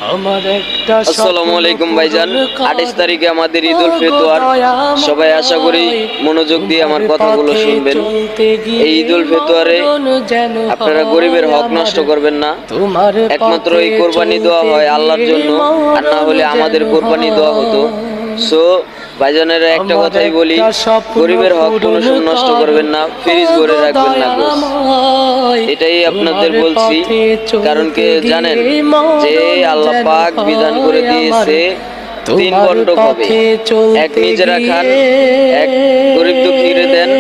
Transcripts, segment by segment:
আসসালামু আলাইকুম ভাইজান। 28 তারিখে আমাদের ঈদ উল ফিতর। সবাই আশা করি মনোযোগ দিয়ে আমার কথাগুলো শুনবেন। এই ঈদ উল ফিতরে আপনারা গরিবের হক নষ্ট করবেন না। একমাত্র এই কোরবানি দেওয়া হয় আল্লাহর জন্য, আর না হলে আমাদের কোরবানি দেওয়া হতো। সো ভাইজানেরা একটা কথাই বলি, গরিবের হক কোনো সময় নষ্ট করবেন না, ফ্রিজ ভরে রাখবেন না। এটাই আপনাদের বলছি, কারণ কে জানেন যে আল্লাহ পাক বিধান করে দিয়েছে 3 বন্ড হবে, এক নিজেরা খান, এক গরিব দুঃখীরে দেন,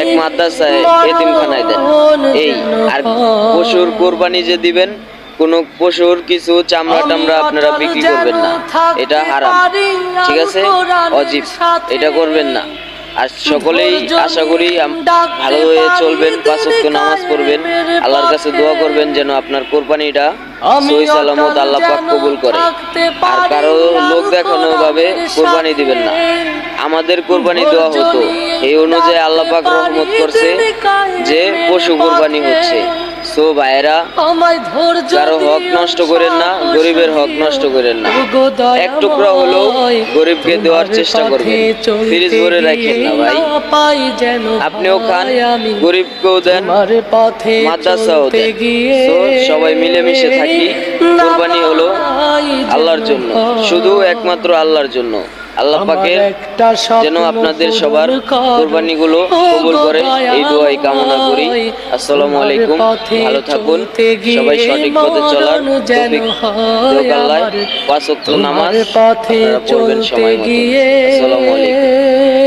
এক মাদ্রাসায় এতিমখানায় দেন। এই আর পশুর কোরবানি যে দিবেন, কোন পশুর কিছু চামড়া টামড়া আপনারা বিক্রি করবেন না, এটা হারাম, ঠিক আছে, অজিব, এটা করবেন না। আর সকলেই আশা করি ভালো হয়ে চলবেন, 5 ওয়াক্ত নামাজ পড়বেন, আল্লাহর কাছে দোয়া করবেন যেন আপনার কোরবানিটা সহি সালামত আল্লাহ পাক কবুল করে। আর কারো লোক দেখানো ভাবে কোরবানি দিবেন না। আমাদের কোরবানি দেওয়া হতো, এই অনুযায়ী আল্লাহ পাক রহমত করছে যে পশু কোরবানি হচ্ছে। সো ভাইয়েরা, কারো হক নষ্ট করেন না, গরিবের হক নষ্ট করেন না। এক টুকরা হলেও গরিবকে দেওয়ার চেষ্টা করবেন, ফ্রিজ ভরে রাখেন না ভাই। আপনিও খান, গরিবকেও দেন, মাদ্রাসাও দেন। সো সবাই মিলেমিশে থাকি। কোরবানি হলো আল্লাহর জন্য, শুধু একমাত্র আল্লাহর জন্য। আল্লাহ পাকের যেন আপনাদের সবার কোরবানিগুলো কবুল করে, এই দোয়াই কামনা করি। আসসালামু আলাইকুম, ভালো থাকুন সবাই, সঠিক পথে চলার তৌফিক দেখ আল্লাহ। 5 ওয়াক্ত নামাজ আপনারা পড়বেন সময় মতো। আসসালামু আলাইকুম।